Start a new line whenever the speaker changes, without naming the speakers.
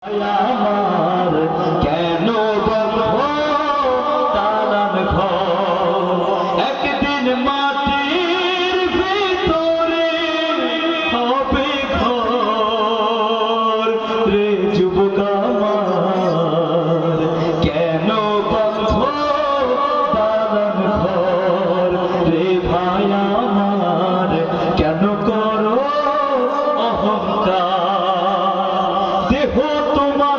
আমার কেন বন্ধ দালান ঘর একদিন মাটির ভিতরে হবে ঘর রে যুবক আমার কেন বন্ধ দালান ঘর রে ভাই আমার কেন করো অহংকার দেহ তোমার